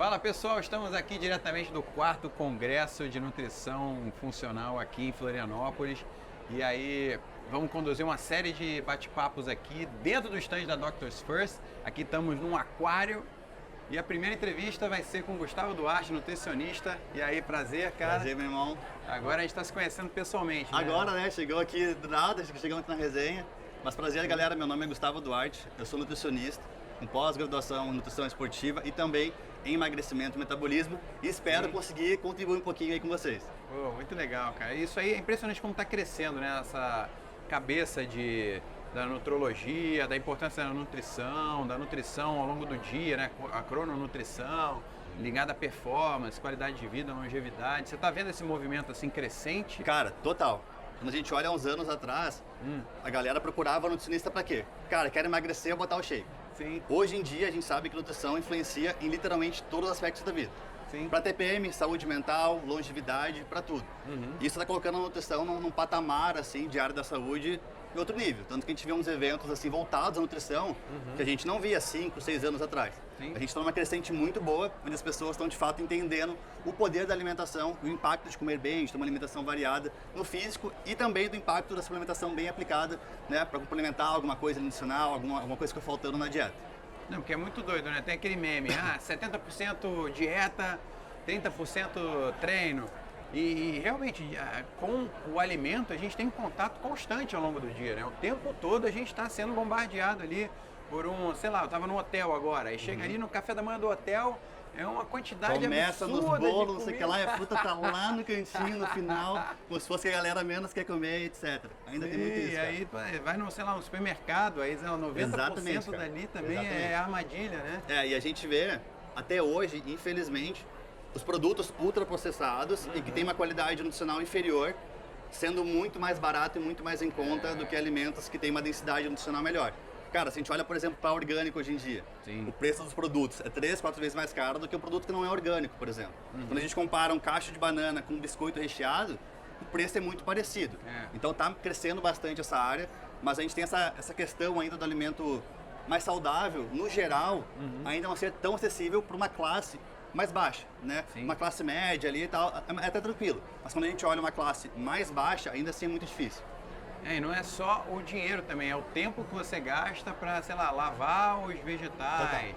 Fala pessoal, estamos aqui diretamente do 4º Congresso de Nutrição Funcional aqui em Florianópolis. E aí vamos conduzir uma série de bate-papos aqui dentro do stand da Doctors First. Aqui estamos num aquário e a primeira entrevista vai ser com o Gustavo Duarte, nutricionista. E aí, prazer, cara. Prazer, meu irmão. Agora a gente está se conhecendo pessoalmente, né? Agora, né? Chegou aqui do nada, chegamos aqui na resenha. Mas prazer, galera. Meu nome é Gustavo Duarte, eu sou nutricionista, com pós-graduação em nutrição esportiva e também em emagrecimento e metabolismo. E espero conseguir contribuir um pouquinho aí com vocês. Pô, muito legal, cara. Isso aí é impressionante como está crescendo, né? Essa cabeça da nutrologia, da importância da nutrição ao longo do dia, né? A crononutrição, ligada à performance, qualidade de vida, longevidade. Você está vendo esse movimento assim crescente? Cara, total. Quando a gente olha uns anos atrás, a galera procurava nutricionista pra quê? Cara, quero emagrecer ou botar o shape. Sim. Hoje em dia a gente sabe que nutrição influencia em literalmente todos os aspectos da vida. Sim. Para TPM, saúde mental, longevidade, para tudo. Isso está colocando a nutrição num patamar assim de área da saúde em outro nível. Tanto que a gente vê uns eventos assim voltados à nutrição que a gente não via 5, 6 anos atrás. Sim. A gente está numa crescente muito boa, onde as pessoas estão de fato entendendo o poder da alimentação, o impacto de comer bem, de ter uma alimentação variada no físico e também do impacto da suplementação bem aplicada, né, para complementar alguma coisa nutricional, alguma coisa que está faltando na dieta. Não, porque é muito doido, né? Tem aquele meme, 70% dieta, 30% treino. E realmente, com o alimento, a gente tem um contato constante ao longo do dia, né? O tempo todo a gente está sendo bombardeado ali por sei lá, eu estava no hotel agora, aí chega ali no café da manhã do hotel, é uma quantidade Começa nos absurda bolos, não de sei o que comida. lá, e a fruta tá lá no cantinho, no final, como se fosse que a galera menos quer comer, etc. Ainda tem muito isso, E cara. aí vai no, sei lá, no supermercado, aí 90% Exatamente, cara. dali também Exatamente. é armadilha, né? E a gente vê, até hoje, infelizmente, os produtos ultraprocessados e que tem uma qualidade nutricional inferior, sendo muito mais barato e muito mais em conta do que alimentos que têm uma densidade nutricional melhor. Cara, se a gente olha, por exemplo, para orgânico hoje em dia, Sim. o preço dos produtos é 3, 4 vezes mais caro do que o produto que não é orgânico, por exemplo. Quando a gente compara um cacho de banana com um biscoito recheado, o preço é muito parecido. Então tá crescendo bastante essa área, mas a gente tem essa questão ainda do alimento mais saudável, no geral, ainda não ser tão acessível para uma classe mais baixa, né? Sim. Uma classe média ali e tal, é até tranquilo. Mas quando a gente olha uma classe mais baixa, ainda assim é muito difícil. E não é só o dinheiro também, é o tempo que você gasta para, sei lá, lavar os vegetais,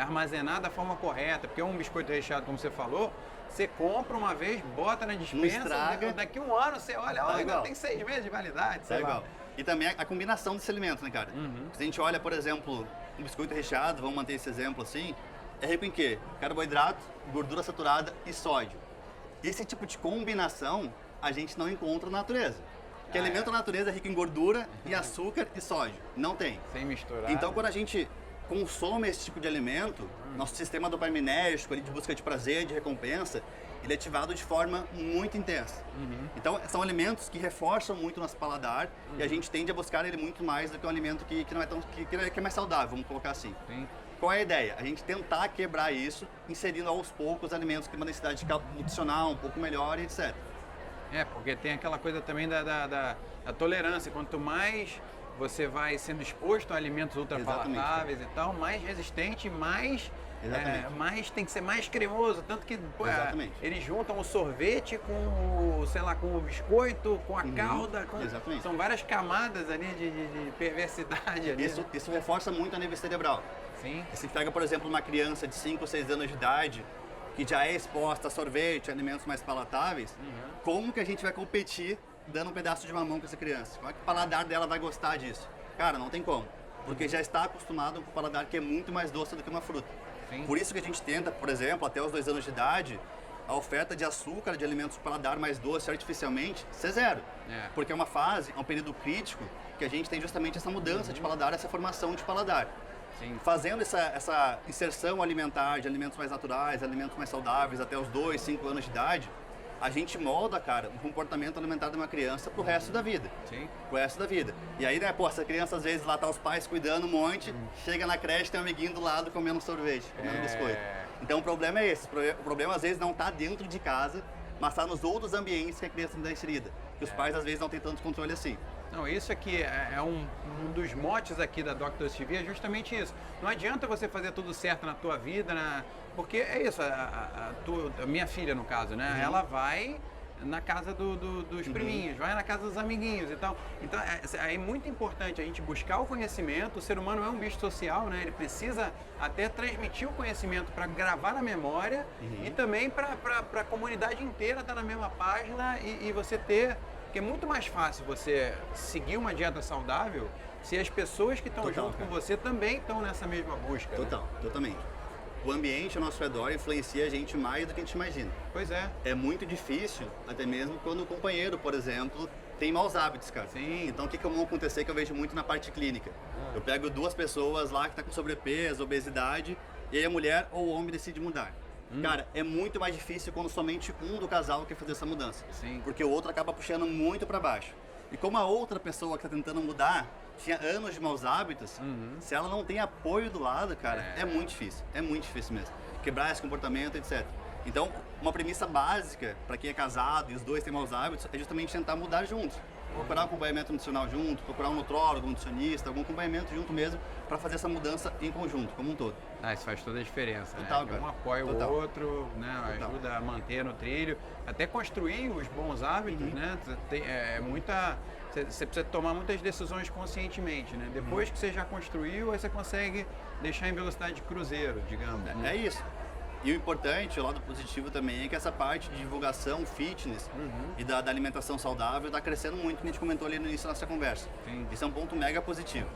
armazenar da forma correta, porque um biscoito recheado, como você falou, você compra uma vez, bota na dispensa, estraga. daqui a um ano você olha, ainda igual. tem 6 meses de validade, Tá sei lá. igual. E também a combinação desse alimento, né, cara? Se a gente olha, por exemplo, um biscoito recheado, vamos manter esse exemplo assim, é rico em quê? Carboidrato, gordura saturada e sódio. Esse tipo de combinação a gente não encontra na natureza. Porque alimento da natureza é rico em gordura e açúcar e sódio. Não tem. Sem misturar. Então, quando a gente consome esse tipo de alimento, nosso sistema dopaminérgico ali de busca de prazer, de recompensa, ele é ativado de forma muito intensa. Então, são alimentos que reforçam muito o nosso paladar e a gente tende a buscar ele muito mais do que um alimento que não é tão que é mais saudável, vamos colocar assim. Sim. Qual é a ideia? A gente tentar quebrar isso, inserindo aos poucos alimentos que têm uma densidade nutricional um pouco melhor e etc. Porque tem aquela coisa também da tolerância. Quanto mais você vai sendo exposto a alimentos ultrapalatáveis e tal, mais resistente, mais tem que ser mais cremoso. Tanto que eles juntam o sorvete com o, sei lá, com o biscoito, com a calda. Exatamente. São várias camadas ali de perversidade. Ali, Isso reforça muito a nível cerebral. Sim. Se pega, por exemplo, uma criança de 5 ou 6 anos de idade, que já é exposta a sorvete, alimentos mais palatáveis, como que a gente vai competir dando um pedaço de mamão com essa criança? Como é que o paladar dela vai gostar disso? Cara, não tem como. Porque já está acostumado com um paladar que é muito mais doce do que uma fruta. Sim. Por isso que a gente tenta, por exemplo, até os 2 anos de idade, a oferta de açúcar, de alimentos com paladar mais doce artificialmente, ser zero. Porque é uma fase, é um período crítico que a gente tem justamente essa mudança de paladar, essa formação de paladar. Sim. Fazendo essa inserção alimentar de alimentos mais naturais, alimentos mais saudáveis até os 2, 5 anos de idade, a gente molda, cara, um comportamento alimentar de uma criança pro resto da vida. Sim. Pro resto da vida. E aí, né, essa criança às vezes lá tá os pais cuidando um monte, chega na creche, tem um amiguinho do lado comendo sorvete, comendo biscoito. Então o problema é esse, o problema às vezes não tá dentro de casa, mas tá nos outros ambientes que a criança está inserida. Que os pais às vezes não têm tanto controle assim. Não, isso aqui é um dos motes aqui da Doctors TV, é justamente isso. Não adianta você fazer tudo certo na tua vida, Porque é isso, a minha filha, no caso, né? Ela vai na casa dos priminhos, vai na casa dos amiguinhos e tal. Então, é muito importante a gente buscar o conhecimento. O ser humano é um bicho social, né? Ele precisa até transmitir o conhecimento para gravar na memória e também para a comunidade inteira estar na mesma página e você ter... Porque é muito mais fácil você seguir uma dieta saudável se as pessoas que estão junto com você também estão nessa mesma busca. Total, né? Totalmente. O ambiente ao nosso redor influencia a gente mais do que a gente imagina. Pois é. É muito difícil, até mesmo quando o companheiro, por exemplo, tem maus hábitos, cara. Sim. Então o que vai acontecer que eu vejo muito na parte clínica? Eu pego 2 pessoas lá que tá com sobrepeso, obesidade, e aí a mulher ou o homem decide mudar. Cara, é muito mais difícil quando somente um do casal quer fazer essa mudança. Sim. Porque o outro acaba puxando muito para baixo. E como a outra pessoa que está tentando mudar tinha anos de maus hábitos, se ela não tem apoio do lado, cara, é muito difícil mesmo. Quebrar esse comportamento, etc. Então, uma premissa básica para quem é casado e os dois têm maus hábitos é justamente tentar mudar juntos. Procurar um acompanhamento nutricional junto, procurar um nutrólogo, um nutricionista, algum acompanhamento junto mesmo para fazer essa mudança em conjunto, como um todo. Isso faz toda a diferença, Total, né? cara. Um apoia o outro, né? Ajuda a manter no trilho, até construir os bons hábitos, né? Você precisa tomar muitas decisões conscientemente, né? Depois que você já construiu, aí você consegue deixar em velocidade de cruzeiro, digamos. Né? É isso. E o importante, o lado positivo também, é que essa parte de divulgação, fitness e da alimentação saudável está crescendo muito, que a gente comentou ali no início da nossa conversa. Sim. Isso é um ponto mega positivo.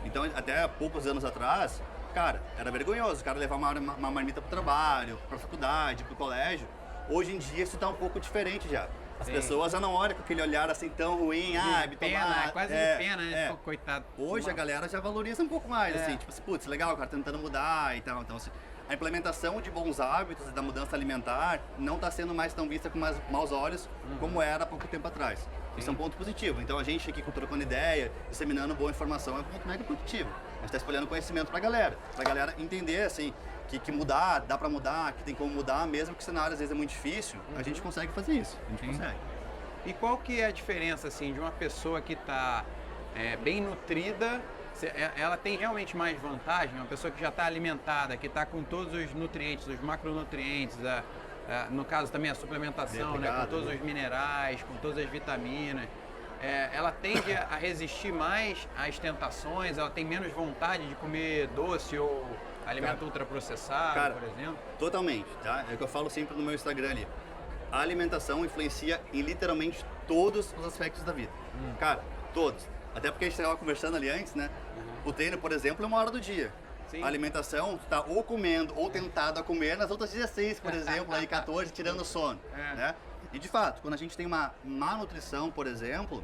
Então, até há poucos anos atrás, cara, era vergonhoso o cara levar uma marmita para o trabalho, para a faculdade, para o colégio. Hoje em dia isso está um pouco diferente já. As pessoas já não olham com aquele olhar assim tão ruim, pena, quase de pena, né? Coitado. Hoje a galera já valoriza um pouco mais, assim, tipo assim, putz, legal, o cara tentando mudar e tal. Então, assim, a implementação de bons hábitos e da mudança alimentar não está sendo mais tão vista com maus olhos como era há pouco tempo atrás. Isso é um ponto positivo. Então a gente aqui trocando ideia, disseminando boa informação é um ponto mega positivo. A gente está espalhando conhecimento para a galera entender assim que mudar, dá para mudar, que tem como mudar, mesmo que o cenário às vezes é muito difícil, a gente consegue fazer isso. A gente consegue. E qual que é a diferença assim de uma pessoa que está bem nutrida? Ela tem realmente mais vantagem? Uma pessoa que já está alimentada, que está com todos os nutrientes, os macronutrientes, no caso também a suplementação, né, com todos os minerais, com todas as vitaminas, ela tende a resistir mais às tentações, ela tem menos vontade de comer doce ou alimento ultraprocessado, por exemplo? Totalmente, tá? É o que eu falo sempre no meu Instagram ali. A alimentação influencia em literalmente todos os aspectos da vida. Cara, todos. Até porque a gente estava conversando ali antes, né? O treino, por exemplo, é 1 hora do dia. Sim. A alimentação está ou comendo ou tentado a comer nas outras 16, por exemplo, aí 14, tirando o sono. Né? E de fato, quando a gente tem uma má nutrição, por exemplo,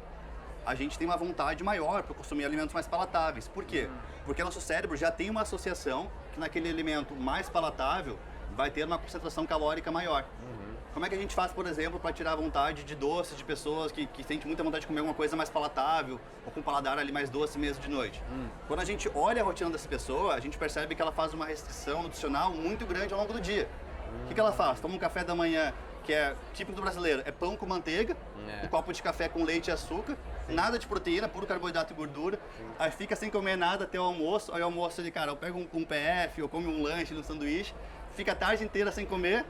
a gente tem uma vontade maior para consumir alimentos mais palatáveis. Por quê? Porque nosso cérebro já tem uma associação que naquele alimento mais palatável vai ter uma concentração calórica maior. Como é que a gente faz, por exemplo, para tirar a vontade de doce de pessoas que sentem muita vontade de comer alguma coisa mais palatável ou com paladar ali mais doce mesmo de noite? Quando a gente olha a rotina dessa pessoa, a gente percebe que ela faz uma restrição nutricional muito grande ao longo do dia. O que ela faz? Toma um café da manhã, que é típico do brasileiro, é pão com manteiga, um copo de café com leite e açúcar, nada de proteína, puro carboidrato e gordura, aí fica sem comer nada até o almoço, aí o almoço ali, cara, eu pego um PF, ou come um lanche, um sanduíche, fica a tarde inteira sem comer,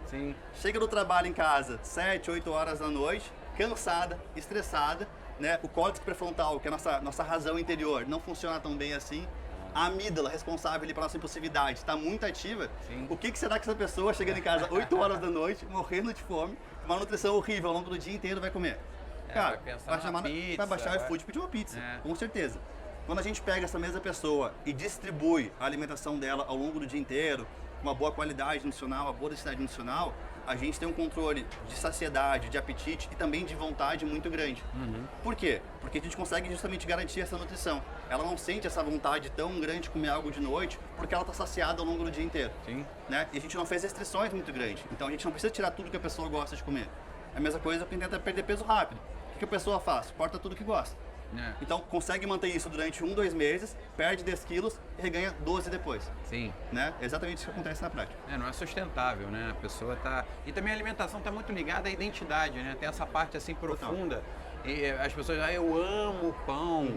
chega do trabalho em casa, 7, 8 horas da noite, cansada, estressada, né? O córtex pré-frontal, que é a nossa razão interior, não funciona tão bem assim. A amígdala, responsável pela nossa impulsividade, está muito ativa. O que será que essa pessoa chegando em casa 8 horas da noite, morrendo de fome, uma nutrição horrível ao longo do dia inteiro, vai comer? Cara, vai baixar o iFood e pedir uma pizza, com certeza. Quando a gente pega essa mesma pessoa e distribui a alimentação dela ao longo do dia inteiro, uma boa qualidade nutricional, uma boa densidade nutricional, a gente tem um controle de saciedade, de apetite e também de vontade muito grande. Por quê? Porque a gente consegue justamente garantir essa nutrição. Ela não sente essa vontade tão grande de comer algo de noite porque ela está saciada ao longo do dia inteiro. Né? E a gente não fez restrições muito grandes. Então a gente não precisa tirar tudo que a pessoa gosta de comer. É a mesma coisa que quem tenta perder peso rápido. O que a pessoa faz? Corta tudo que gosta. Então consegue manter isso durante 1, 2 meses, perde 10 quilos e reganha 12 depois. Né? É exatamente isso que acontece na prática. Não é sustentável, né? A pessoa tá... E também a alimentação está muito ligada à identidade, né? Tem essa parte assim profunda. E as pessoas, eu amo pão.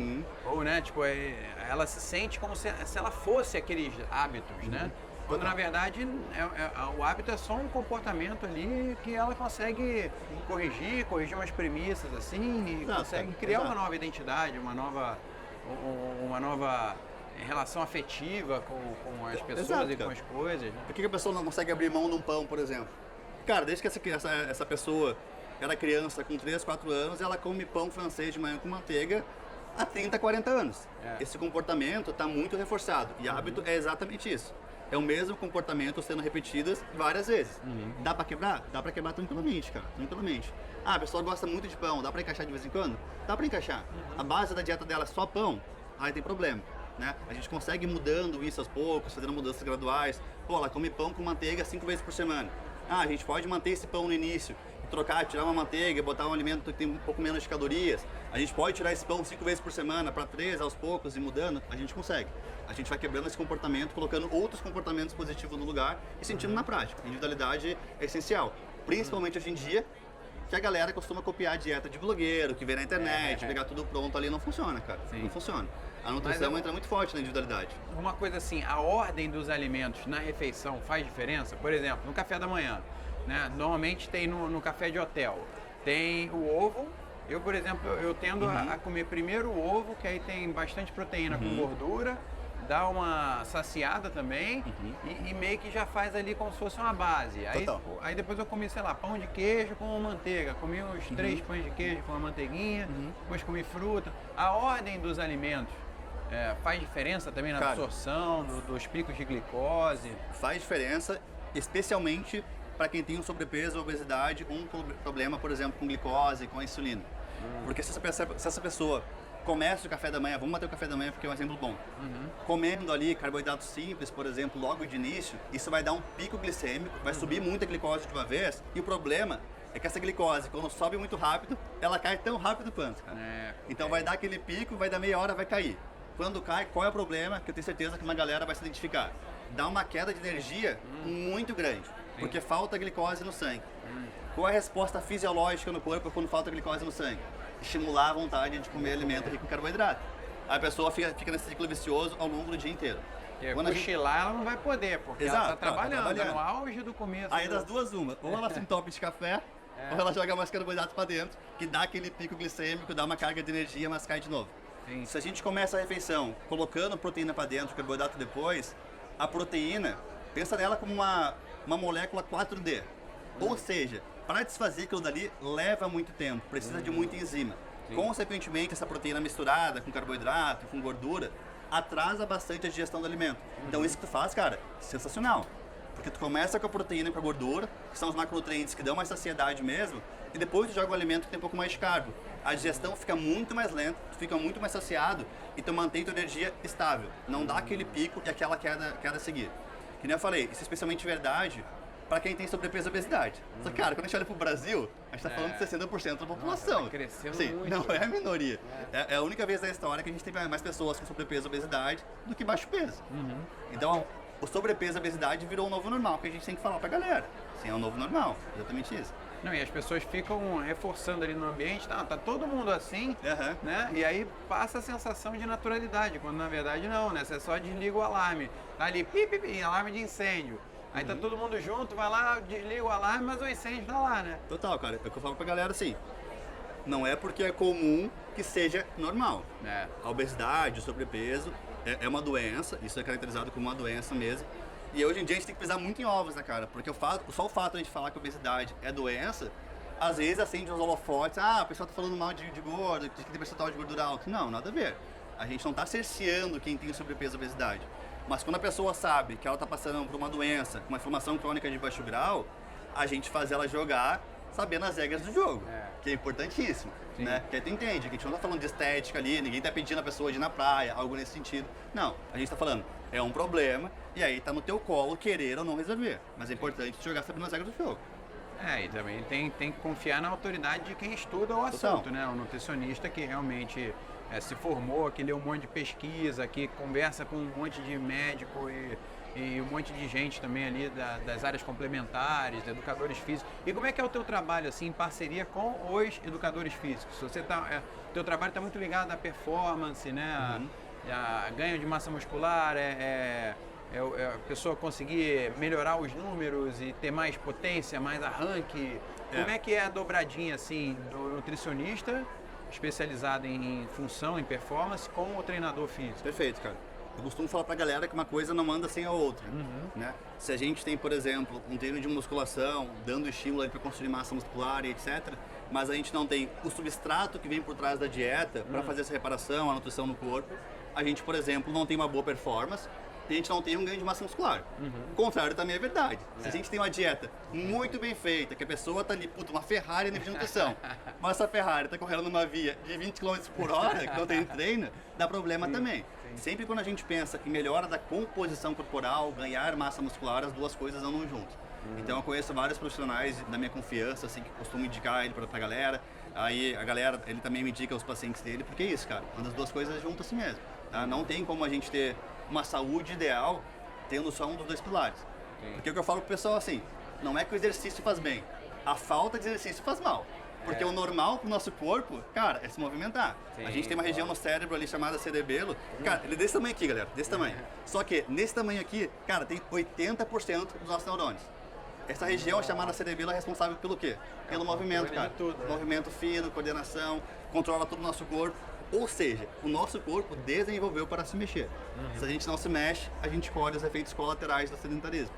Ou, né, tipo, ela se sente como se ela fosse aqueles hábitos, né? Quando na verdade o hábito é só um comportamento ali que ela consegue corrigir umas premissas assim, e consegue criar uma nova identidade, uma nova relação afetiva com as pessoas e com as coisas. Por que a pessoa não consegue abrir mão de um pão, por exemplo? Cara, desde que essa pessoa era criança, com 3, 4 anos, ela come pão francês de manhã com manteiga há 30, 40 anos. Esse comportamento está muito reforçado. E hábito é exatamente isso. É o mesmo comportamento sendo repetidas várias vezes. Dá para quebrar? Dá para quebrar tranquilamente, cara. Tranquilamente. Ah, a pessoa gosta muito de pão, dá para encaixar de vez em quando? Dá para encaixar. A base da dieta dela é só pão, aí tem problema. Né? A gente consegue ir mudando isso aos poucos, fazendo mudanças graduais. Pô, ela come pão com manteiga 5 vezes por semana. Ah, a gente pode manter esse pão no início, trocar, tirar uma manteiga, botar um alimento que tem um pouco menos de calorias. A gente pode tirar esse pão 5 vezes por semana para 3 aos poucos e mudando, a gente consegue. A gente vai quebrando esse comportamento, colocando outros comportamentos positivos no lugar e sentindo na prática. Individualidade é essencial, principalmente hoje em dia, que a galera costuma copiar a dieta de blogueiro, que vê na internet, pegar tudo pronto ali, não funciona, cara. Sim. Não funciona. A nutrição entra muito forte na individualidade. Uma coisa assim, a ordem dos alimentos na refeição faz diferença? Por exemplo, no café da manhã, né? Normalmente tem no café de hotel, tem o ovo. Eu, por exemplo, eu tendo a comer primeiro o ovo, que aí tem bastante proteína com gordura, dá uma saciada também e meio que já faz ali como se fosse uma base. Aí depois eu comi, sei lá, pão de queijo com manteiga. Comi uns 3 pães de queijo com uma manteiguinha, depois comi fruta. A ordem dos alimentos faz diferença também na absorção dos picos de glicose? Faz diferença, especialmente para quem tem um sobrepeso, obesidade, um problema, por exemplo, com glicose, com a insulina. Porque se essa pessoa começa o café da manhã, vamos bater o café da manhã porque é um exemplo bom. Comendo ali carboidratos simples, por exemplo, logo de início, isso vai dar um pico glicêmico, vai subir muita glicose de uma vez, e o problema é que essa glicose, quando sobe muito rápido, ela cai tão rápido quanto, cara. Então vai dar aquele pico, vai dar meia hora, vai cair. Quando cai, qual é o problema? Que eu tenho certeza que uma galera vai se identificar. Dá uma queda de energia muito grande, porque falta glicose no sangue. Qual é a resposta fisiológica no corpo quando falta glicose no sangue? Estimular a vontade de comer alimento rico em carboidrato. A pessoa fica nesse ciclo vicioso ao longo do dia inteiro. Quando cochilar ela não vai poder, porque ela está trabalhando, no auge do começo. Aí das duas, uma. Ou ela se entope de café, ou ela joga mais carboidrato para dentro, que dá aquele pico glicêmico, dá uma carga de energia, mas cai de novo. Sim. Se a gente começa a refeição colocando proteína para dentro, carboidrato depois, a proteína, pensa nela como uma molécula 4D. Ou seja, para desfazer aquilo dali leva muito tempo, precisa de muita enzima. Sim. Consequentemente, essa proteína misturada com carboidrato, com gordura, atrasa bastante a digestão do alimento. Então isso que tu faz, cara, sensacional. Porque tu começa com a proteína e com a gordura, que são os macronutrientes que dão mais saciedade mesmo, e depois tu joga um alimento que tem um pouco mais de carbo. A digestão fica muito mais lenta, tu fica muito mais saciado e tu mantém tua energia estável. Não dá aquele pico e aquela queda a seguir. Que nem eu falei, isso é especialmente verdade para quem tem sobrepeso e obesidade. Só que, cara, quando a gente olha pro Brasil, a gente tá falando de 60% da população. Nossa, crescendo sim, muito. Não é a minoria. É a única vez na história que a gente tem mais pessoas com sobrepeso e obesidade do que baixo peso. Então, o sobrepeso e a obesidade virou um novo normal, que a gente tem que falar pra galera. Sim, é um novo normal, exatamente isso. Não, e as pessoas ficam reforçando ali no ambiente, tá todo mundo assim, né? E aí passa a sensação de naturalidade, quando na verdade não, né? Você só desliga o alarme, tá ali, alarme de incêndio. Aí tá todo mundo junto, vai lá, desliga o alarme, mas o incêndio tá lá, né? Total, cara. É o que eu falo pra galera assim, não é porque é comum que seja normal. A obesidade, o sobrepeso é uma doença, isso é caracterizado como uma doença mesmo. E hoje em dia a gente tem que pisar muito em ovos, né, cara? Porque só o fato de a gente falar que a obesidade é doença, às vezes acende uns holofotes. Ah, o pessoal tá falando mal de gordo, de que tem percentual de gordura alto. Não, nada a ver. A gente não tá cerceando quem tem sobrepeso e obesidade. Mas quando a pessoa sabe que ela tá passando por uma doença, uma inflamação crônica de baixo grau, a gente faz ela jogar sabendo as regras do jogo, que é importantíssimo, né? Porque aí tu entende que a gente não tá falando de estética ali, ninguém tá pedindo a pessoa de ir na praia, algo nesse sentido. Não, a gente tá falando, é um problema, e aí tá no teu colo querer ou não resolver. Mas é importante jogar sabendo as regras do jogo. E também tem que confiar na autoridade de quem estuda o assunto, né? O nutricionista que realmente se formou, que leu um monte de pesquisa, que conversa com um monte de médico e um monte de gente também ali das áreas complementares, educadores físicos. E como é que é o teu trabalho, assim, em parceria com os educadores físicos? Você teu trabalho está muito ligado à performance, né? A ganho de massa muscular, É a pessoa conseguir melhorar os números e ter mais potência, mais arranque? Como é que é a dobradinha, assim, do nutricionista especializado em função, em performance, com o treinador físico? Perfeito, cara. Eu costumo falar pra galera que uma coisa não anda sem a outra, né? Se a gente tem, por exemplo, um treino de musculação, dando estímulo para construir massa muscular e etc., mas a gente não tem o substrato que vem por trás da dieta para fazer essa reparação, a nutrição no corpo, a gente, por exemplo, não tem uma boa performance e a gente não tem um ganho de massa muscular. O contrário também é verdade. Se a gente tem uma dieta muito bem feita, que a pessoa tá ali, puta, uma Ferrari em nível de nutrição, mas essa Ferrari tá correndo numa via de 20 km por hora, que não tem treino, dá problema também. Sempre quando a gente pensa em melhora da composição corporal, ganhar massa muscular, as duas coisas andam juntas. Então eu conheço vários profissionais da minha confiança, assim, que costumam indicar ele pra galera. Aí a galera, ele também me indica os pacientes dele, porque é isso, cara, anda as duas coisas juntas assim mesmo. Tá? Não tem como a gente ter uma saúde ideal tendo só um dos dois pilares. Porque o que eu falo pro pessoal assim, não é que o exercício faz bem, a falta de exercício faz mal. Porque o normal pro nosso corpo, cara, é se movimentar. A gente tem uma região no cérebro ali chamada cerebelo. Cara, ele é desse tamanho aqui, galera, desse tamanho. Só que nesse tamanho aqui, cara, tem 80% dos nossos neurônios. Essa região chamada cerebelo é responsável pelo quê? Pelo movimento, cara. Movimento fino, coordenação, controla todo o nosso corpo. Ou seja, o nosso corpo desenvolveu para se mexer. Se a gente não se mexe, a gente colhe os efeitos colaterais do sedentarismo.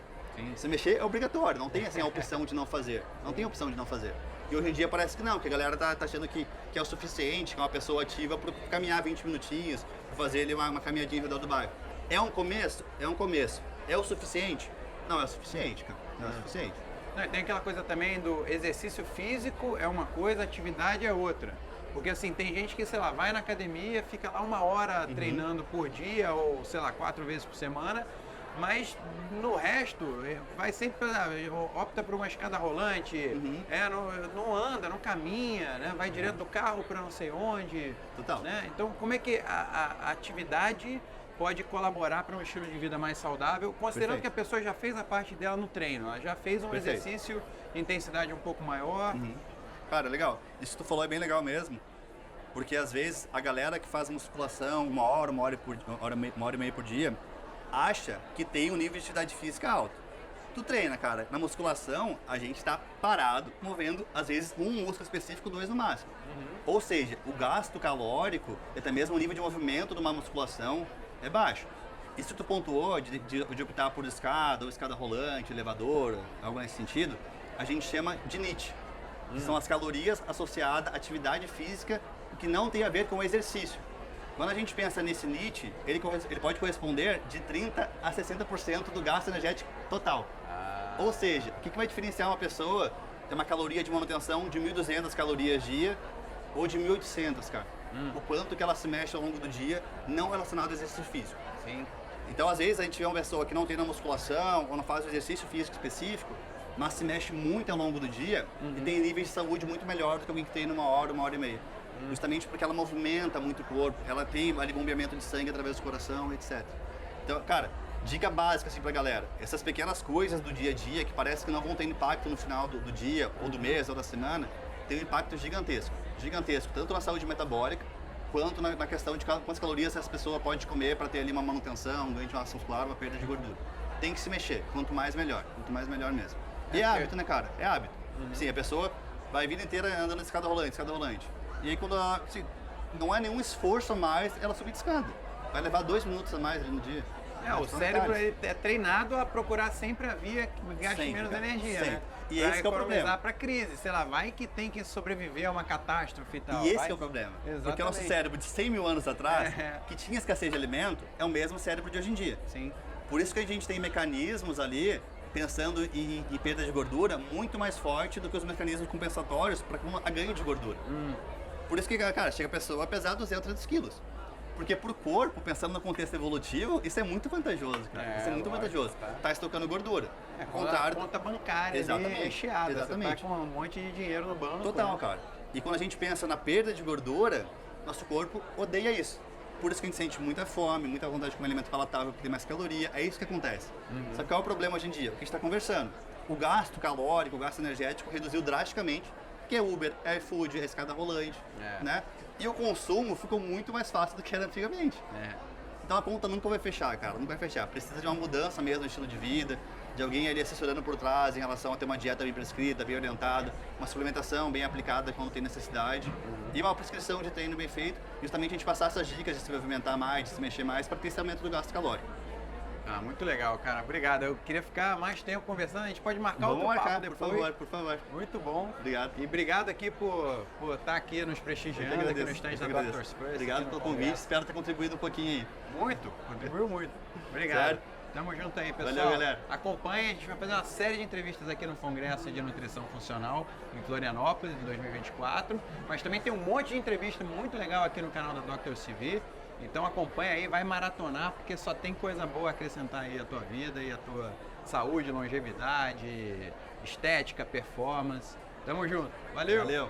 Se mexer é obrigatório, não tem assim a opção de não fazer. Não tem opção de não fazer. E hoje em dia parece que não, que a galera tá achando que é o suficiente, que é uma pessoa ativa para caminhar 20 minutinhos, pra fazer ali uma caminhadinha ao redor do bairro. É um começo? É um começo. É o suficiente? Não é o suficiente, cara. Não é o suficiente. Não, tem aquela coisa também do exercício físico é uma coisa, atividade é outra. Porque assim, tem gente que, sei lá, vai na academia, fica lá 1 hora treinando por dia ou, sei lá, 4 vezes por semana, mas no resto vai sempre, opta por uma escada rolante, não anda, não caminha, né? Vai direto do carro para não sei onde. Total. Né? Então, como é que a atividade pode colaborar para um estilo de vida mais saudável, considerando que a pessoa já fez a parte dela no treino, ela já fez um exercício de intensidade um pouco maior. Cara, legal. Isso que tu falou é bem legal mesmo. Porque às vezes a galera que faz musculação 1 hora, 1h30 por dia, acha que tem um nível de atividade física alto. Tu treina, cara. Na musculação, a gente tá parado, movendo, às vezes, um músculo específico, 2 no máximo. Ou seja, o gasto calórico, e até mesmo o nível de movimento de uma musculação é baixo. Isso que tu pontuou de optar por escada, ou escada rolante, elevador, algo nesse sentido, a gente chama de NEAT. Que são as calorias associadas à atividade física que não tem a ver com o exercício. Quando a gente pensa nesse NEAT, ele pode corresponder de 30% a 60% do gasto energético total. Ou seja, o que vai diferenciar uma pessoa ter uma caloria de manutenção de 1.200 calorias dia ou de 1.800, cara? O quanto que ela se mexe ao longo do dia não relacionado ao exercício físico. Então, às vezes, a gente vê uma pessoa que não treina musculação ou não faz o exercício físico específico, mas se mexe muito ao longo do dia e tem níveis de saúde muito melhor do que alguém que treina 1 hora, 1h30. Justamente porque ela movimenta muito o corpo, ela tem ali bombeamento de sangue através do coração, etc. Então, cara, dica básica assim pra galera, essas pequenas coisas do dia a dia que parece que não vão ter impacto no final do dia, ou do mês, ou da semana, tem um impacto gigantesco. Gigantesco, tanto na saúde metabólica, quanto na questão de quantas calorias essa pessoa pode comer para ter ali uma manutenção, um ganho de massa muscular, uma perda de gordura. Tem que se mexer, quanto mais melhor melhor mesmo. E é hábito, né, cara? É hábito. Sim, a pessoa vai a vida inteira andando de escada rolante. E aí quando ela, assim, não é nenhum esforço a mais ela subir de escada. Vai levar 2 minutos a mais ali no dia. O cérebro é treinado a procurar sempre a via que gaste menos energia, né? E esse que é o problema. Para crise, sei lá, vai que tem que sobreviver a uma catástrofe e tal. E esse que é o problema. Exatamente. Porque o nosso cérebro de 100 mil anos atrás, que tinha escassez de alimento, é o mesmo cérebro de hoje em dia. Por isso que a gente tem mecanismos ali, pensando em perda de gordura, muito mais forte do que os mecanismos compensatórios para ganho de gordura. Por isso que, cara, chega a pessoa a pesar 200 quilos. Porque pro corpo, pensando no contexto evolutivo, isso é muito vantajoso, cara. Isso é muito vantajoso. Tá estocando gordura. Contrário, conta bancária recheada. Exatamente. Você tá com um monte de dinheiro no banco. Total, cara. E quando a gente pensa na perda de gordura, nosso corpo odeia isso. Por isso que a gente sente muita fome, muita vontade de comer alimento palatável, porque tem mais caloria. É isso que acontece. Só que qual é o problema hoje em dia? O que a gente está conversando? O gasto calórico, o gasto energético reduziu drasticamente, que é Uber, é iFood, é escada rolante, né? E o consumo ficou muito mais fácil do que era antigamente. Então a conta nunca vai fechar, cara, nunca vai fechar. Precisa de uma mudança mesmo no estilo de vida, de alguém ali assessorando por trás em relação a ter uma dieta bem prescrita, bem orientada, uma suplementação bem aplicada quando tem necessidade e uma prescrição de treino bem feito, justamente a gente passar essas dicas de se movimentar mais, de se mexer mais para ter esse aumento do gasto calórico. Ah, muito legal, cara. Obrigado. Eu queria ficar mais tempo conversando. A gente pode marcar Vamos outro marcar, papo depois. por favor, por favor. Muito bom. Obrigado. E obrigado aqui por estar aqui nos prestigiando aqui no stand da Dr. Spurs. Obrigado pelo convite, espero ter contribuído um pouquinho aí. Muito, contribuiu muito. Obrigado. Certo. Tamo junto aí, pessoal. Valeu, galera. Acompanhe, a gente vai fazer uma série de entrevistas aqui no Congresso de Nutrição Funcional em Florianópolis, em 2024. Mas também tem um monte de entrevista muito legal aqui no canal da Dr. CV. Então acompanha aí, vai maratonar, porque só tem coisa boa a acrescentar aí à tua vida e à tua saúde, longevidade, estética, performance. Tamo junto. Valeu! Valeu!